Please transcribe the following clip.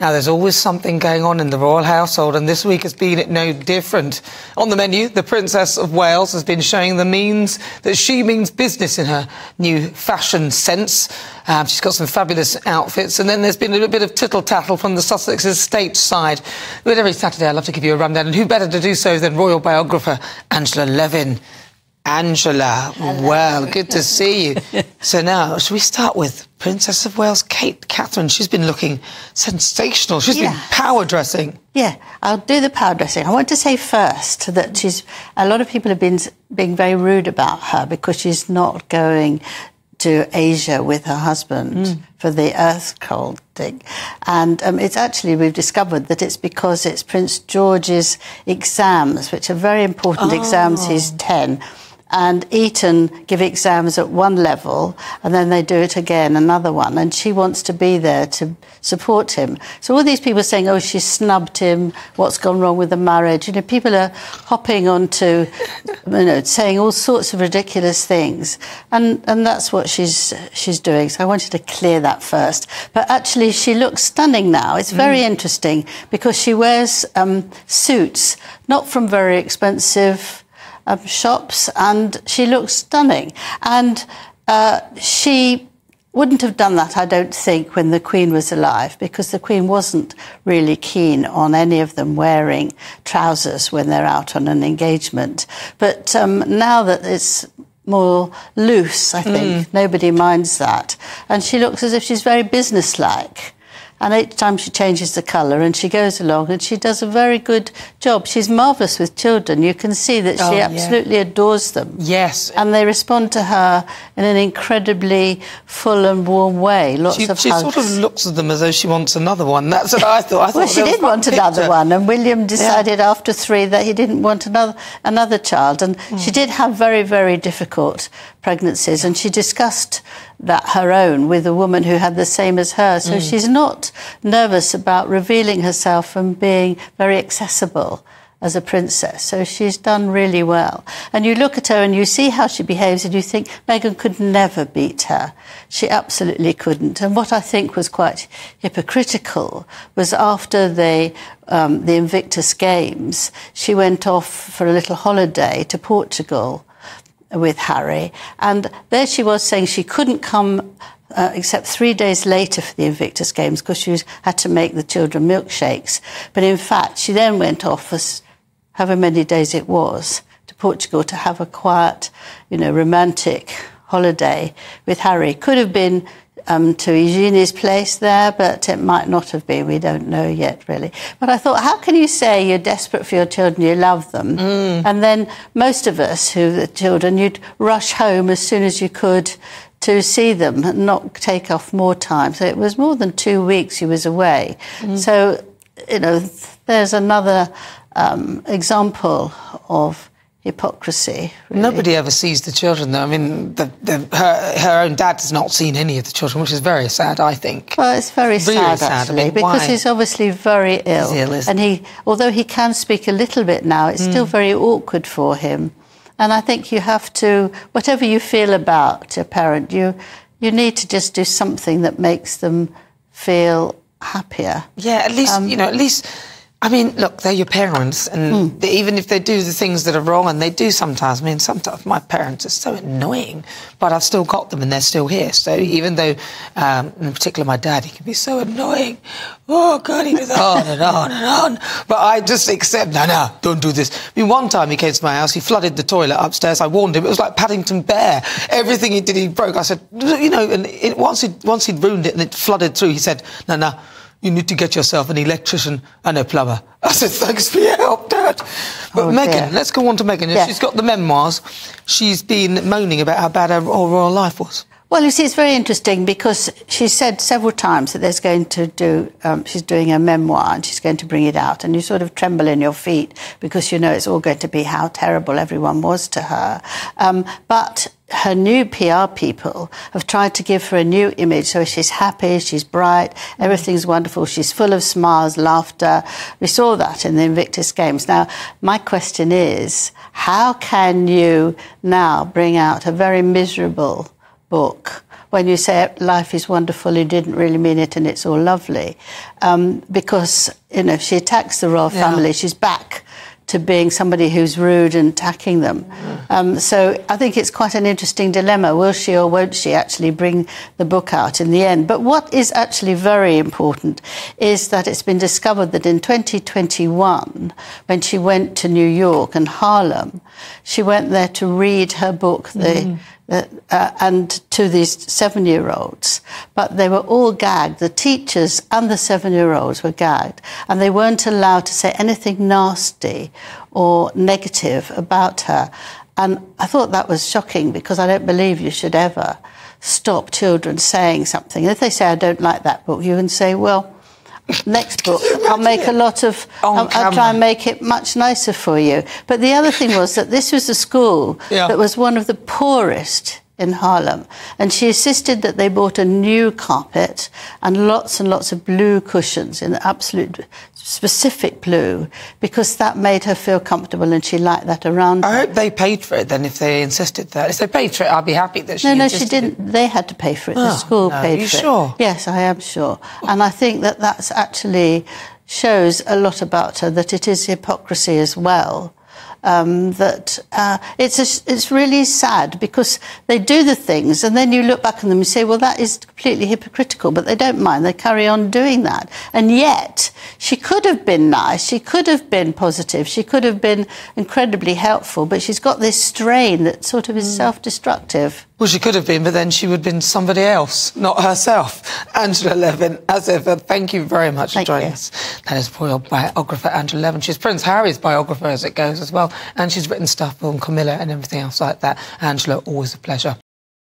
Now, there's always something going on in the royal household, and this week has been no different. On the menu, the Princess of Wales has been showing that she means business in her new fashion sense. She's got some fabulous outfits, and then there's been a little bit of tittle-tattle from the Sussex estate side. But every Saturday, I love to give you a rundown, and who better to do so than royal biographer Angela Levin. Angela, well, good to see you. So now, should we start with Princess of Wales, Catherine? She's been looking sensational. She's been power dressing. Yeah, I'll do the power dressing. I want to say first that a lot of people have been being very rude about her because she's not going to Asia with her husband for the Earth thing. And it's actually, we've discovered that it's because it's Prince George's exams, which are very important exams. He's 10. And Eton give exams at one level, and then they do it again, another one. And she wants to be there to support him. So all these people saying, oh, she snubbed him, what's gone wrong with the marriage? You know, people are hopping onto, saying all sorts of ridiculous things. And that's what she's doing. So I wanted to clear that first. But actually, she looks stunning now. It's very interesting because she wears suits, not from very expensive shops, and she looks stunning. And she wouldn't have done that, I don't think, when the Queen was alive, because the Queen wasn't really keen on any of them wearing trousers when they're out on an engagement. But now that it's more loose, I think, nobody minds that. And she looks as if she's very businesslike. And each time she changes the colour and she goes along and she does a very good job. She's marvellous with children. You can see that she absolutely adores them. Yes. And they respond to her in an incredibly full and warm way. Lots of hugs. She sort of looks at them as though she wants another one. That's what I thought. Well, she did want another one, and William decided after 3 that he didn't want another child. And she did have very, very difficult pregnancies, and she discussed that her own with a woman who had the same as her. So she's not nervous about revealing herself and being very accessible as a princess. So she's done really well. And you look at her and you see how she behaves and you think Meghan could never beat her. She absolutely couldn't. And what I think was quite hypocritical was after the Invictus Games, she went off for a little holiday to Portugal with Harry, and there she was saying she couldn't come except 3 days later for the Invictus Games because she had to make the children milkshakes. But in fact, she then went off for however many days it was to Portugal to have a quiet, romantic holiday with Harry. Could have been to Eugenie's place there, but it might not have been. We don't know yet, really. But I thought, how can you say you're desperate for your children, you love them, and then most of us who the children, you'd rush home as soon as you could to see them and not take off more time. So it was more than 2 weeks he was away. So, there's another example of hypocrisy. Really. Nobody ever sees the children, though. I mean, her own dad has not seen any of the children, which is very sad, I think. Well, it's very sad, actually, I mean, because he's obviously very ill. He's ill, isn't he? Although he can speak a little bit now, it's still very awkward for him. And I think you have to, whatever you feel about your parent, you need to just do something that makes them feel happier. Yeah, at least, at least... I mean, look, they're your parents, and even if they do the things that are wrong, and they do sometimes, I mean, sometimes my parents are so annoying, but I've still got them and they're still here. So even though, in particular my dad, he can be so annoying, oh, God, he goes on and on and on. But I just accept, no, don't do this. I mean, one time he came to my house, he flooded the toilet upstairs. I warned him. It was like Paddington Bear. Everything he did, he broke. I said, and once he'd ruined it and it flooded through, he said, no, you need to get yourself an electrician and a plumber. I said, thanks for your help, Dad. But Meghan, let's go on to Meghan. Yeah. She's got the memoirs. She's been moaning about how bad her royal life was. Well, you see, it's very interesting because she said several times that there's going to do, she's doing a memoir and she's going to bring it out, and you sort of tremble in your feet because you know it's all going to be how terrible everyone was to her. But her new PR people have tried to give her a new image, so she's happy, she's bright, everything's wonderful, she's full of smiles, laughter. We saw that in the Invictus Games. Now, my question is, how can you now bring out a very miserable book when you say life is wonderful, you didn't really mean it and it's all lovely. Because, you know, if she attacks the royal family, she's back to being somebody who's rude and attacking them. So I think it's quite an interesting dilemma. Will she or won't she actually bring the book out in the end? But what is actually very important is that it's been discovered that in 2021, when she went to New York and Harlem, she went there to read her book, and to these 7-year-olds, but they were all gagged. The teachers and the 7-year-olds were gagged, and they weren't allowed to say anything nasty or negative about her. And I thought that was shocking, because I don't believe you should ever stop children saying something. And if they say, I don't like that book, you can say, well, next book, I'll make a lot of... I'll try and make it much nicer for you. But the other thing was that this was a school that was one of the poorest in Harlem, and she insisted that they bought a new carpet and lots of blue cushions in absolute specific blue, because that made her feel comfortable and she liked that around her. I hope they paid for it then, if they insisted that. If they paid for it, I'd be happy that she No, she didn't. They had to pay for it. The school paid for it. Are you sure? Yes, I am sure. And I think that that's actually shows a lot about her, that it is hypocrisy as well. It's really sad, because they do the things and then you look back on them and say, well, that is completely hypocritical, but they don't mind. They carry on doing that. And yet she could have been nice, she could have been positive, she could have been incredibly helpful, but she's got this strain that sort of is self-destructive. Well, she could have been, but then she would have been somebody else, not herself. Angela Levin, as ever, thank you very much for joining us. That is royal biographer Angela Levin. She's Prince Harry's biographer as it goes as well, and she's written stuff on Camilla and everything else like that. Angela, always a pleasure.